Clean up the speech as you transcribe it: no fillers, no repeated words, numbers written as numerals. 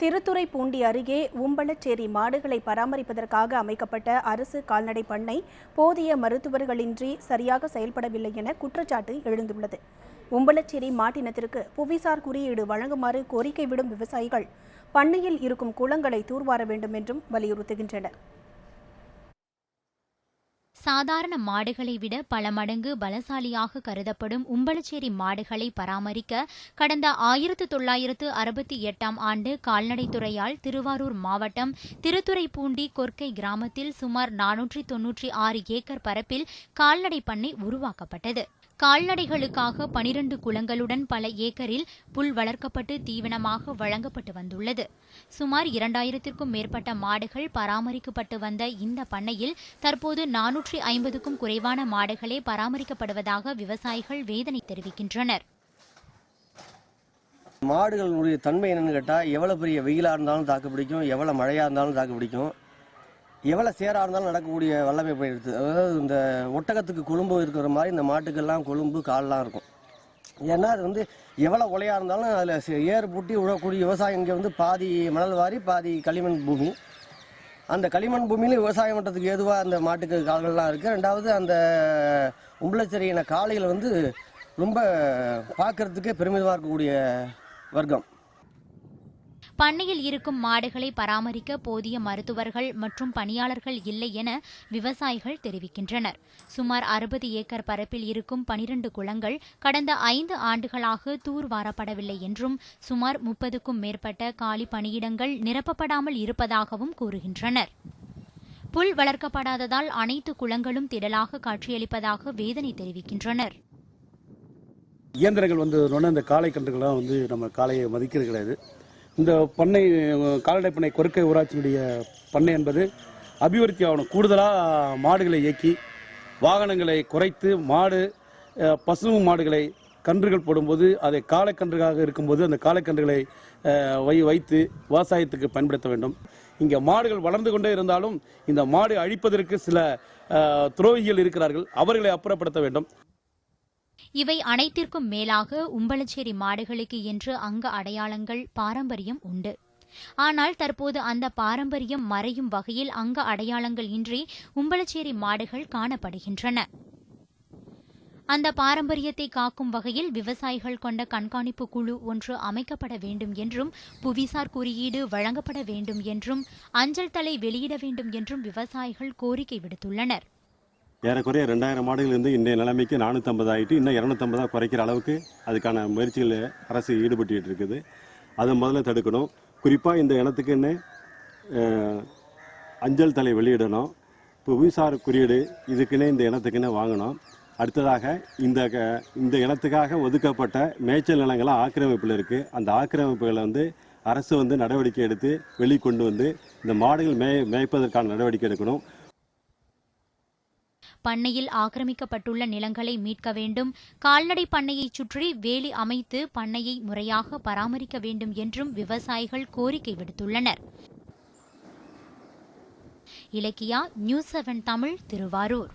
திருத்துறைப்பூண்டி அருகே உம்பளச்சேரி மாடுகளை பராமரிப்பதற்காக அமைக்கப்பட்ட அரசு கால்நடை பண்ணை போதிய மருத்துவர்களின்றி சரியாக செயல்படவில்லை என குற்றச்சாட்டு எழுந்துள்ளது. உம்பளச்சேரி மாட்டினத்திற்கு புவிசார் குறியீடு வழங்குமாறு கோரிக்கை விடும் விவசாயிகள் பண்ணையில் இருக்கும் குளங்களை தூர்வார வேண்டும் என்றும் வலியுறுத்துகின்றனர். சாதாரண மாடுகளை விட பல மடங்கு பலசாலியாக கருதப்படும் உம்பளச்சேரி மாடுகளை பராமரிக்க கடந்த 1968ஆம் ஆண்டு கால்நடைத்துறையால் திருவாரூர் மாவட்டம் திருத்துறைப்பூண்டி கொர்க்கை கிராமத்தில் சுமார் 496 ஏக்கர் பரப்பில் கால்நடை பண்ணை உருவாக்கப்பட்டது. கால்நடைகளுக்காக 12 குளங்களுடன் பல ஏக்கரில் புல் வளர்க்கப்பட்டு தீவனமாக வழங்கப்பட்டு வந்துள்ளது. சுமார் 2000க்கும் மேற்பட்ட மாடுகள் பராமரிக்கப்பட்டு வந்த இந்த பண்ணையில் தற்போது 450க்கும் குறைவான மாடுகளே பராமரிக்கப்படுவதாக விவசாயிகள் வேதனை தெரிவிக்கின்றனர். மாடுகளுடைய தன்மை என்னன்னு கேட்டால், எவ்வளோ பெரிய வெயிலாக இருந்தாலும் தாக்கு பிடிக்கும், எவ்வளோ மழையாக இருந்தாலும் தாக்கு பிடிக்கும், எவ்வளோ சேராக இருந்தாலும் நடக்கக்கூடிய வல்லமை போயிடுது. அதாவது இந்த ஒட்டகத்துக்கு கொழும்பு இருக்கிற மாதிரி இந்த மாட்டுக்கெல்லாம் கொழும்பு கால்லாம் இருக்கும். ஏன்னா அது எவ்வளோ உலையாக இருந்தாலும் அதில் ஏறு பூட்டி விடக்கூடிய விவசாயம். இங்கே பாதி மணல் வாரி பாதி களிமண் பூமி. அந்த களிமண் பூமியில் விவசாயம் பண்ணுறதுக்கு ஏதுவாக அந்த மாட்டுக்கு கால்கள்லாம் இருக்குது. ரெண்டாவது அந்த உம்பளச்சேரியின காளைகள் ரொம்ப பார்க்கறதுக்கே பெருமிதமாக இருக்கக்கூடிய வர்க்கம். பண்ணையில் இருக்கும் மாடுகளை பராமரிக்க போதிய மருத்துவர்கள் மற்றும் பணியாளர்கள் இல்லை என விவசாயிகள் தெரிவிக்கின்றனர். சுமார் 60 ஏக்கர் பரப்பில் இருக்கும் 12 குளங்கள் கடந்த 5 ஆண்டுகளாக தூர்வாரப்படவில்லை என்றும் சுமார் 30க்கும் மேற்பட்ட காலி பணியிடங்கள் நிரப்பப்படாமல் இருப்பதாகவும் கூறுகின்றனர். புல் வளர்க்கப்படாததால் அனைத்து குளங்களும் திடலாக காட்சியளிப்பதாக வேதனை தெரிவிக்கின்றனர். இயந்திரங்கள் வந்ததுன்னு இந்த காளை கன்றுகள்லாம் நம்ம காளையை மதிக்கிறது கிடையாது. இந்த பண்ணை கால்நடை பண்ணை கொர்க்கை ஊராட்சியினுடைய பண்ணை என்பது அபிவிருத்தி ஆகணும். கூடுதலாக மாடுகளை இயக்கி வாகனங்களை குறைத்து பசு மாடுகளை கன்றுகள் போடும்போது அதை காளைக்கன்றுகளாக இருக்கும்போது அந்த காளைக்கன்றுகளை வைத்து விவசாயத்துக்கு பயன்படுத்த வேண்டும். இங்கே மாடுகள் வளர்ந்து கொண்டே இருந்தாலும் இந்த மாடு அழிப்பதற்கு சில துரோகிகள் இருக்கிறார்கள். அவர்களை அப்புறப்படுத்த வேண்டும். இவை அனைத்திற்கும் மேலாக உம்பளச்சேரி மாடுகளுக்கு என்று அங்க அடையாளங்கள் பாரம்பரியம் உண்டு. ஆனால் தற்போது அந்த பாரம்பரியம் மறையும் வகையில் அங்க அடையாளங்கள் இன்றி உம்பளச்சேரி மாடுகள் காணப்படுகின்றன. அந்த பாரம்பரியத்தை காக்கும் வகையில் விவசாயிகள் கொண்ட கண்காணிப்பு குழு ஒன்று அமைக்கப்பட வேண்டும் என்றும் புவிசார் குறியீடு வழங்கப்பட வேண்டும் என்றும் அஞ்சல் தலை வெளியிட வேண்டும் என்றும் விவசாயிகள் கோரிக்கை விடுத்துள்ளனர். ஏறக்குறைய 2000 மாடுகள் இன்றைய நிலைமைக்கு 450 ஆகிட்டு இன்னும் 250 குறைக்கிற அளவுக்கு அதுக்கான முயற்சிகள் அரசு ஈடுபட்டு இருக்குது. அதை முதல்ல தடுக்கணும். குறிப்பாக இந்த இனத்துக்குன்னு அஞ்சல் தலை வெளியிடணும். இப்போ புவிசார் குறியீடு இதுக்குன்னே இந்த இனத்துக்குன்னு வாங்கணும். அடுத்ததாக இந்த இனத்துக்காக ஒதுக்கப்பட்ட மேய்ச்சல் நிலங்களாக ஆக்கிரமிப்பில் இருக்குது. அந்த ஆக்கிரமிப்புகளை அரசு நடவடிக்கை எடுத்து வெளிக்கொண்டு இந்த மாடுகள் மேய்ப்பதற்கான நடவடிக்கை எடுக்கணும். பண்ணையில் ஆக்கிரமிக்கப்பட்டுள்ள நிலங்களை மீட்க வேண்டும். கால்நடை பண்ணையை சுற்றி வேலி அமைத்து பண்ணையை முறையாக பராமரிக்க வேண்டும் என்றும் விவசாயிகள் கோரிக்கை விடுத்துள்ளனர். இலக்கியா, நியூஸ் 7 தமிழ், திருவாரூர்.